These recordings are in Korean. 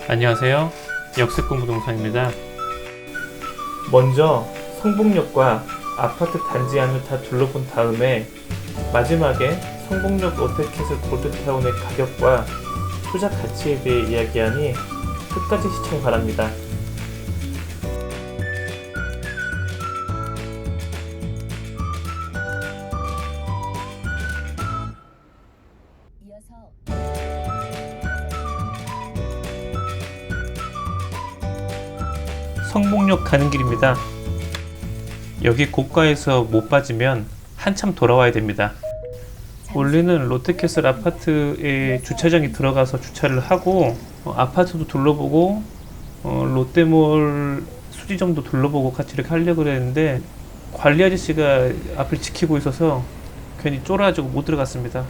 안녕하세요. 역세권부동산입니다. 먼저 성북역과 아파트 단지 안을 다 둘러본 다음에 마지막에 성북역 롯데캐슬 골드타운의 가격과 투자 가치에 대해 이야기하니 끝까지 시청 바랍니다. 성북역 가는 길입니다. 여기 고가에서 못 빠지면 한참 돌아와야 됩니다. 원래는 롯데캐슬 아파트에 주차장에 들어가서 주차를 하고 아파트도 둘러보고 롯데몰 수지점도 둘러보고 같이 이렇게 하려고 그랬는데 관리 아저씨가 앞을 지키고 있어서 괜히 쫄아가지고 못 들어갔습니다.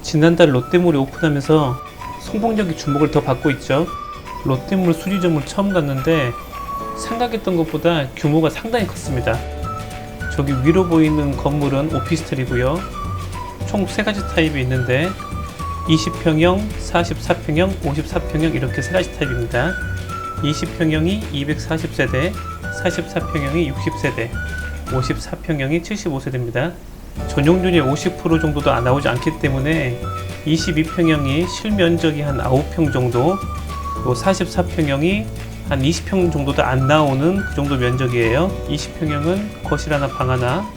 지난달 롯데몰이 오픈하면서 성북역이 주목을 더 받고 있죠. 롯데몰 수지점을 처음 갔는데 생각했던 것보다 규모가 상당히 컸습니다. 저기 위로 보이는 건물은 오피스텔이고요. 총 3가지 타입이 있는데 20평형, 44평형, 54평형 이렇게 3가지 타입입니다. 20평형이 240세대, 44평형이 60세대, 54평형이 75세대입니다. 전용률이 50% 정도도 나오지 않기 때문에 22평형이 실면적이 한 9평 정도, 또 44평형이 한 20평 정도도 안 나오는 그 정도 면적이에요. 20평형은 거실 하나, 방 하나,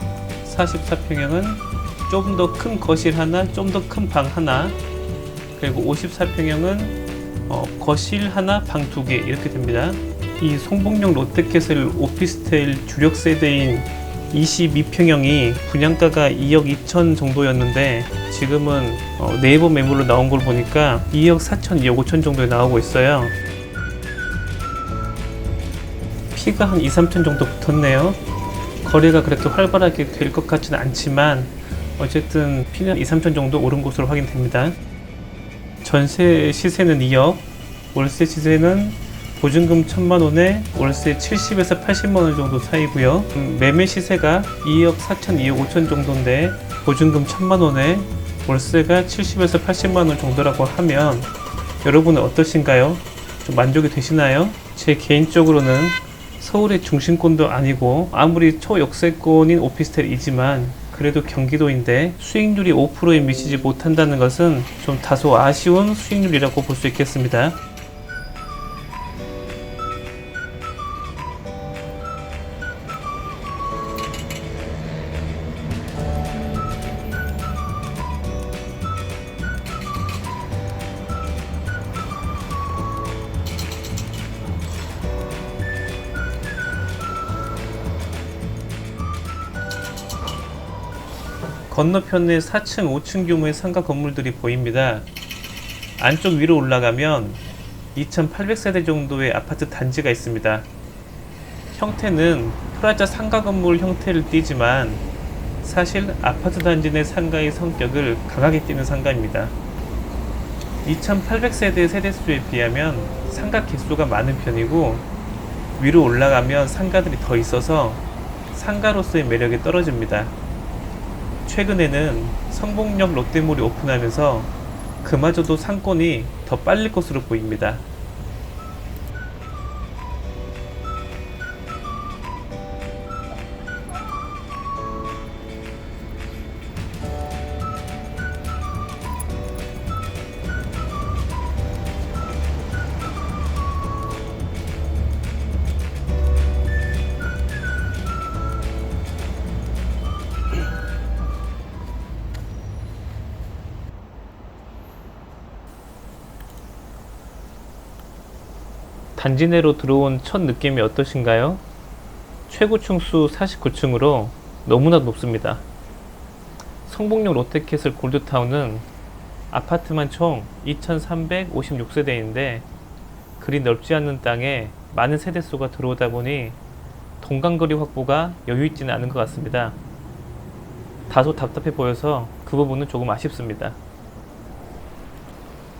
44평형은 좀 더 큰 거실 하나, 좀 더 큰 방 하나, 그리고 54평형은 거실 하나, 방 2개 이렇게 됩니다. 이 성북역 롯데캐슬 오피스텔 주력 세대인 22평형이 분양가가 2억 2천 정도였는데 지금은 네이버 매물로 나온 걸 보니까 2억 4천, 2억 5천 정도에 나오고 있어요. 피가 한 2, 3천 정도 붙었네요. 거래가 그렇게 활발하게 될 것 같지는 않지만 어쨌든 피는 2, 3천 정도 오른 것으로 확인됩니다. 전세 시세는 2억, 월세 시세는 보증금 1,000만원에 월세 70에서 80만원 정도 사이고요. 매매 시세가 2억 4천, 2억 5천 정도인데 보증금 1,000만원에 월세가 70에서 80만원 정도라고 하면 여러분은 어떠신가요? 좀 만족이 되시나요? 제 개인적으로는 서울의 중심권도 아니고 아무리 초역세권인 오피스텔이지만 그래도 경기도인데 수익률이 5%에 미치지 못한다는 것은 좀 다소 아쉬운 수익률이라고 볼 수 있겠습니다. 건너편에 4층, 5층 규모의 상가 건물들이 보입니다. 안쪽 위로 올라가면 2,800세대 정도의 아파트 단지가 있습니다. 형태는 프라자 상가 건물 형태를 띠지만 사실 아파트 단지 내 상가의 성격을 강하게 띠는 상가입니다. 2,800세대 세대수에 비하면 상가 개수가 많은 편이고 위로 올라가면 상가들이 더 있어서 상가로서의 매력이 떨어집니다. 최근에는 성북역 롯데몰이 오픈하면서 그마저도 상권이 더 빨릴 것으로 보입니다. 단지 내로 들어온 첫 느낌이 어떠신가요? 최고층 수 49층으로 너무나 높습니다. 성북역 롯데캐슬 골드타운은 아파트만 총 2,356세대인데 그리 넓지 않는 땅에 많은 세대수가 들어오다 보니 동간거리 확보가 여유있지는 않은 것 같습니다. 다소 답답해 보여서 그 부분은 조금 아쉽습니다.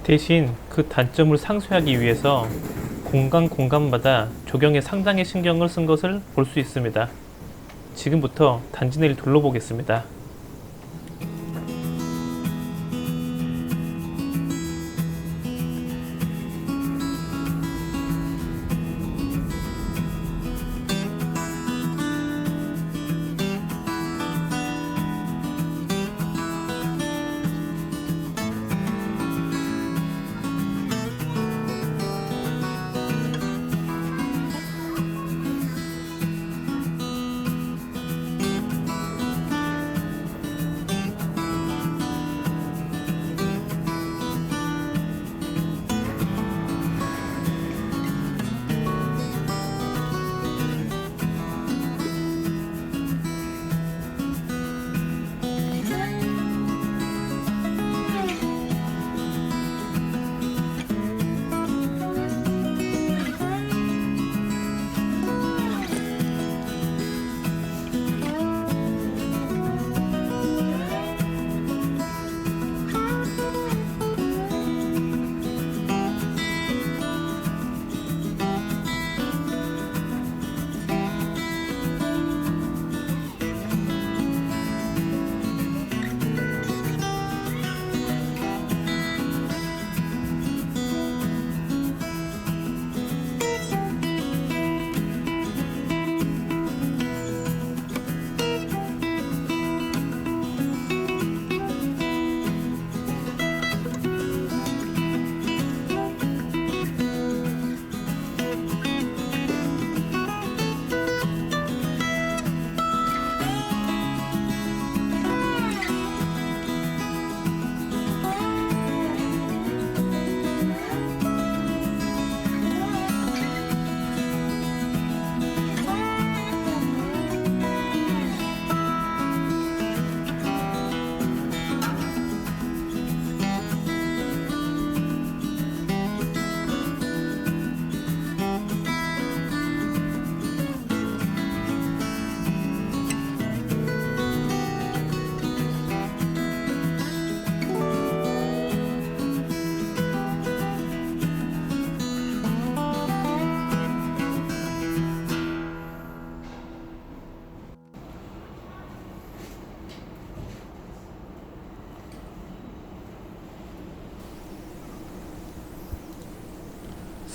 대신 그 단점을 상쇄하기 위해서 공간마다 조경에 상당히 신경을 쓴 것을 볼 수 있습니다. 지금부터 단지 내를 둘러보겠습니다.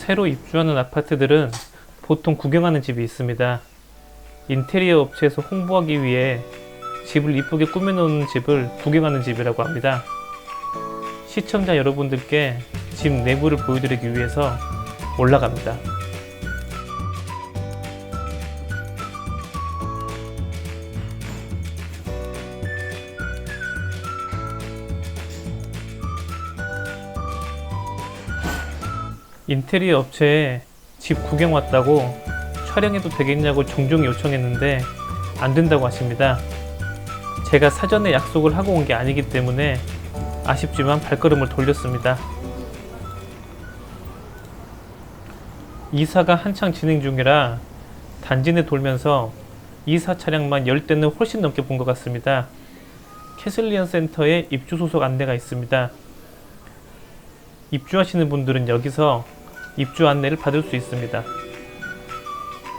새로 입주하는 아파트들은 보통 구경하는 집이 있습니다. 인테리어 업체에서 홍보하기 위해 집을 이쁘게 꾸며놓는 집을 구경하는 집이라고 합니다. 시청자 여러분들께 집 내부를 보여드리기 위해서 올라갑니다. 인테리어 업체에 집 구경 왔다고 촬영해도 되겠냐고 종종 요청했는데 안 된다고 하십니다. 제가 사전에 약속을 하고 온 게 아니기 때문에 아쉽지만 발걸음을 돌렸습니다. 이사가 한창 진행 중이라 단지 내 돌면서 이사 차량만 10대는 훨씬 넘게 본 것 같습니다. 캐슬리언 센터에 입주 소속 안내가 있습니다. 입주하시는 분들은 여기서 입주 안내를 받을 수 있습니다.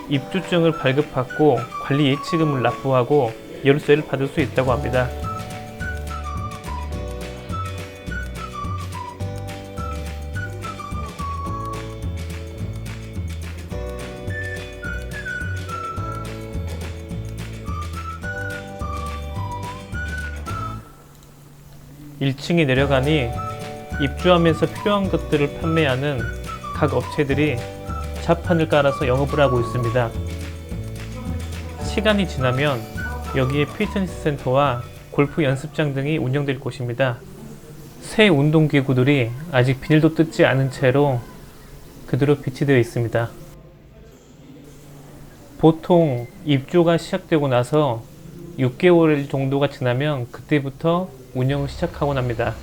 입주증을 발급받고 관리 예치금을 납부하고 열쇠를 받을 수 있다고 합니다. (1층에) 내려가니 입주하면서 필요한 것들을 판매하는 각 업체들이 자판을 깔아서 영업을 하고 있습니다. 시간이 지나면 여기에 피트니스 센터와 골프 연습장 등이 운영될 곳입니다. 새 운동기구들이 아직 비닐도 뜯지 않은 채로 그대로 비치되어 있습니다. 보통 입주가 시작되고 나서 6개월 정도가 지나면 그때부터 운영을 시작하곤 합니다.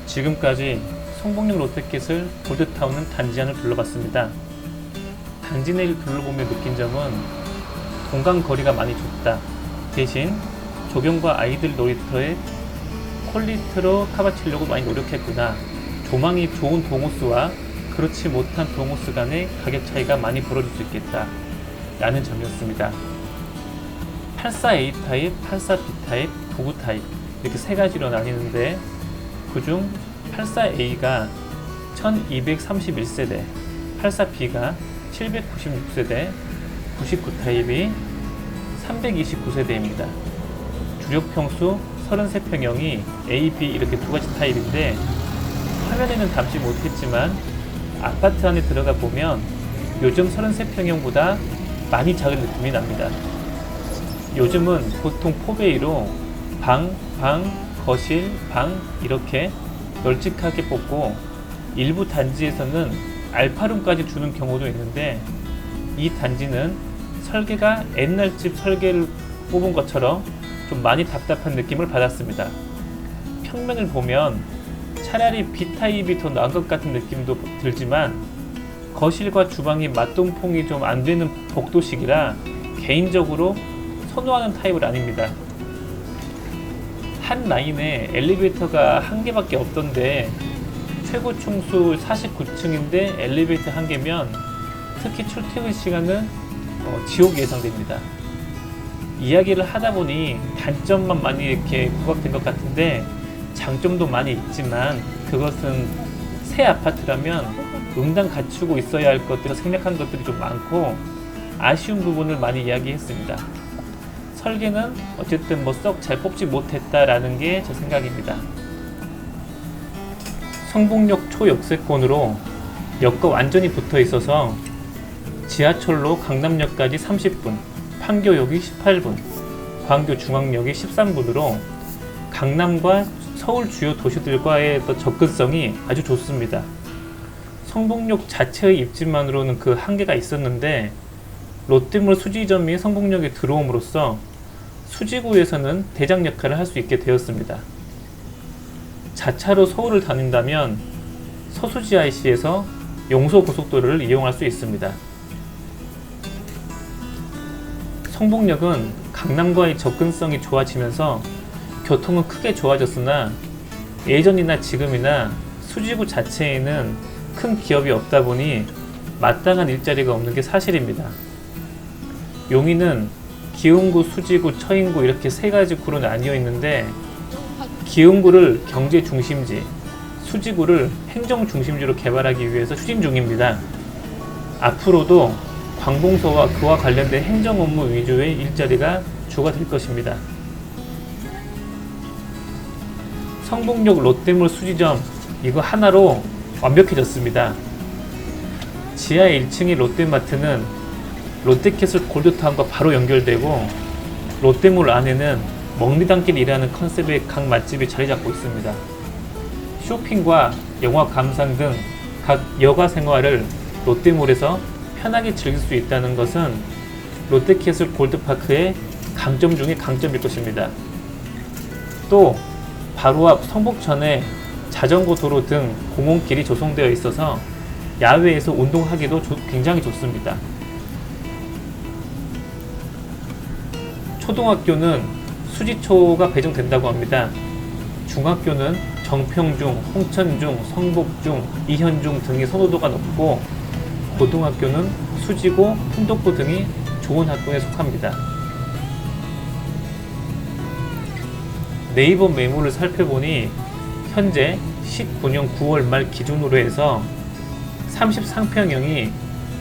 지금까지 성북역 롯데캐슬 골드타운은 단지 안을 둘러봤습니다. 단지 내를 둘러보며 느낀 점은 동강 거리가 많이 좁다. 대신 조경과 아이들 놀이터의 퀄리티로 커버치려고 많이 노력했구나. 조망이 좋은 동호수와 그렇지 못한 동호수 간의 가격 차이가 많이 벌어질 수 있겠다 라는 점이었습니다. 84A 타입, 84B 타입, 99 타입 이렇게 세 가지로 나뉘는데 그중 84A가 1231세대, 84B가 796세대, 99 타입이 329세대입니다. 주력 평수 33평형이 A, B 이렇게 두 가지 타입인데 화면에는 담지 못했지만 아파트 안에 들어가 보면 요즘 33평형보다 많이 작은 느낌이 납니다. 요즘은 보통 4베이로 방, 거실, 방 이렇게 널찍하게 뽑고 일부 단지에서는 알파룸까지 주는 경우도 있는데 이 단지는 설계가 옛날 집 설계를 뽑은 것처럼 좀 많이 답답한 느낌을 받았습니다. 평면을 보면 차라리 B타입이 더 나은 것 같은 느낌도 들지만 거실과 주방이 맞동풍이 좀 안 되는 복도식이라 개인적으로 선호하는 타입은 아닙니다. 한 라인에 엘리베이터가 한 개밖에 없던데 최고 층수 49층인데 엘리베이터 한 개면 특히 출퇴근 시간은 지옥이 예상됩니다. 이야기를 하다 보니 단점만 많이 이렇게 부각된 것 같은데 장점도 많이 있지만 그것은 새 아파트라면 응당 갖추고 있어야 할 것들, 생략한 것들이 좀 많고 아쉬운 부분을 많이 이야기했습니다. 설계는 어쨌든 썩 잘 뽑지 못했다라는 게 제 생각입니다. 성북역 초역세권으로 역과 완전히 붙어 있어서 지하철로 강남역까지 30분, 판교역이 18분, 광교 중앙역이 13분으로 강남과 서울 주요 도시들과의 접근성이 아주 좋습니다. 성북역 자체의 입지만으로는 그 한계가 있었는데 롯데몰 수지점이 성북역에 들어옴으로써 수지구에서는 대장 역할을 할 수 있게 되었습니다. 자차로 서울을 다닌다면 서수지 IC에서 용서고속도로를 이용할 수 있습니다. 성북역은 강남과의 접근성이 좋아지면서 교통은 크게 좋아졌으나 예전이나 지금이나 수지구 자체에는 큰 기업이 없다 보니 마땅한 일자리가 없는 게 사실입니다. 용인은 기흥구, 수지구, 처인구 이렇게 세 가지 구로 나뉘어 있는데 기흥구를 경제 중심지, 수지구를 행정 중심지로 개발하기 위해서 추진 중입니다. 앞으로도 관공서와 그와 관련된 행정 업무 위주의 일자리가 주가 될 것입니다. 성북역 롯데몰 수지점 이거 하나로 완벽해졌습니다. 지하 1층의 롯데마트는 롯데캐슬 골드타운과 바로 연결되고 롯데몰 안에는 먹리단길이라는 컨셉의 각 맛집이 자리 잡고 있습니다. 쇼핑과 영화 감상 등 각 여가 생활을 롯데몰에서 편하게 즐길 수 있다는 것은 롯데캐슬 골드파크의 강점 중의 강점일 것입니다. 또 바로 앞 성북천에 자전거 도로 등 공원길이 조성되어 있어서 야외에서 운동하기도 굉장히 좋습니다. 초등학교는 수지초가 배정된다고 합니다. 중학교는 정평중, 홍천중, 성북중, 이현중 등의 선호도가 높고 고등학교는 수지고, 풍덕고 등이 좋은 학교에 속합니다. 네이버 매물을 살펴보니 현재 19년 9월 말 기준으로 해서 33평형이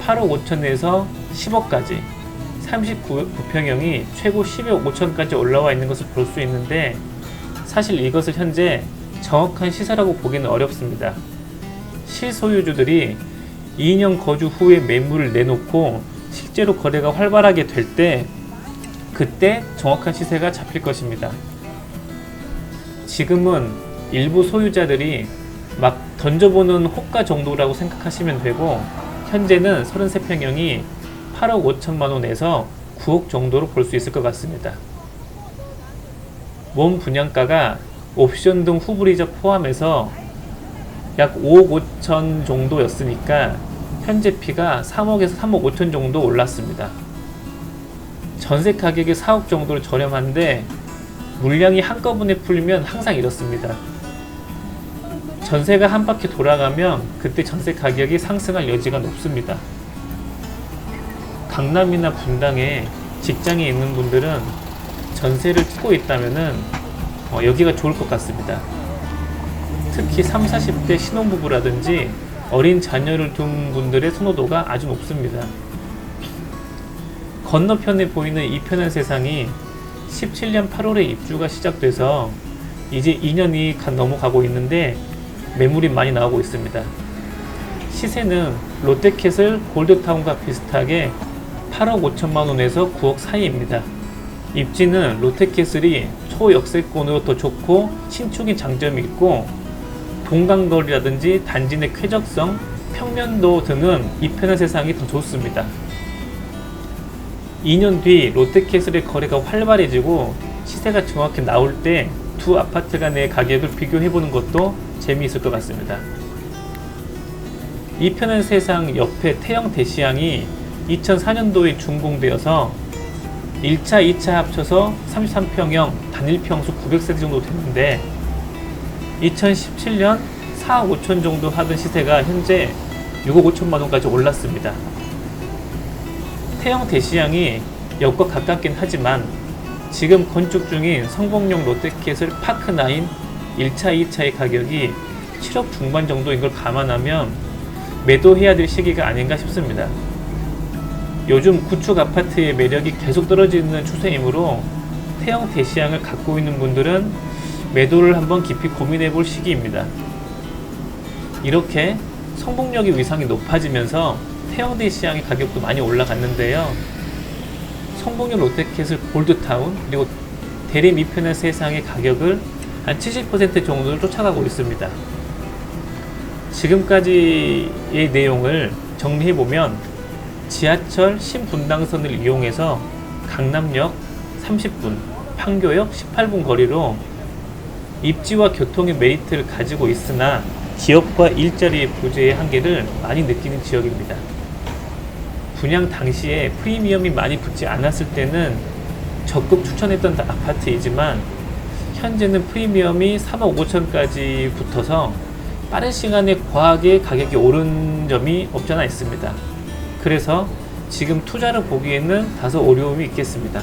8억 5천에서 10억까지, 39평형이 최고 12억 5천까지 올라와 있는 것을 볼 수 있는데 사실 이것을 현재 정확한 시세라고 보기는 어렵습니다. 실소유주들이 2년 거주 후에 매물을 내놓고 실제로 거래가 활발하게 될 때 그때 정확한 시세가 잡힐 것입니다. 지금은 일부 소유자들이 막 던져보는 호가 정도라고 생각하시면 되고 현재는 33평형이 8억 5천만원에서 9억 정도로 볼 수 있을 것 같습니다. 몸 분양가가 옵션 등 후불이자 포함해서 약 5억 5천 정도였으니까 현재 피가 3억에서 3억 5천 정도 올랐습니다. 전세 가격이 4억 정도로 저렴한데 물량이 한꺼번에 풀리면 항상 이렇습니다. 전세가 한 바퀴 돌아가면 그때 전세 가격이 상승할 여지가 높습니다. 강남이나 분당에 직장에 있는 분들은 전세를 찾고 있다면은 여기가 좋을 것 같습니다. 특히 30, 40대 신혼부부라든지 어린 자녀를 둔 분들의 선호도가 아주 높습니다. 건너편에 보이는 이 편한 세상이 17년 8월에 입주가 시작돼서 이제 2년이 넘어가고 있는데 매물이 많이 나오고 있습니다. 시세는 롯데캐슬 골드타운과 비슷하게 8억 5천만원에서 9억 사이입니다. 입지는 롯데캐슬이 초역세권으로 더 좋고 신축인 장점이 있고 동강거리라든지 단지 내 쾌적성, 평면도 등은 이 편한 세상이 더 좋습니다. 2년 뒤 롯데캐슬의 거래가 활발해지고 시세가 정확히 나올 때 두 아파트 간의 가격을 비교해보는 것도 재미있을 것 같습니다. 이 편한 세상 옆에 태영 대시양이 2004년도에 준공되어서 1차, 2차 합쳐서 33평형 단일평수 900세대 정도 되는데 2017년 4억 5천 정도 하던 시세가 현재 6억 5천만원까지 올랐습니다. 태영 대시양이 역과 가깝긴 하지만 지금 건축 중인 성북역 롯데캐슬 파크9 1차, 2차의 가격이 7억 중반 정도인 걸 감안하면 매도해야 될 시기가 아닌가 싶습니다. 요즘 구축 아파트의 매력이 계속 떨어지는 추세이므로 태영 대시양을 갖고 있는 분들은 매도를 한번 깊이 고민해 볼 시기입니다. 이렇게 성북역의 위상이 높아지면서 태영 대시양의 가격도 많이 올라갔는데요. 성북역 롯데캐슬 골드타운 그리고 대림 이편의 세상의 가격을 한 70% 정도를 쫓아가고 있습니다. 지금까지의 내용을 정리해보면 지하철 신분당선을 이용해서 강남역 30분, 판교역 18분 거리로 입지와 교통의 메리트를 가지고 있으나 기업과 일자리의 부재의 한계를 많이 느끼는 지역입니다. 분양 당시에 프리미엄이 많이 붙지 않았을 때는 적극 추천했던 아파트이지만 현재는 프리미엄이 3억 5천까지 붙어서 빠른 시간에 과하게 가격이 오른 점이 없지 않아 있습니다. 그래서 지금 투자를 보기에는 다소 어려움이 있겠습니다.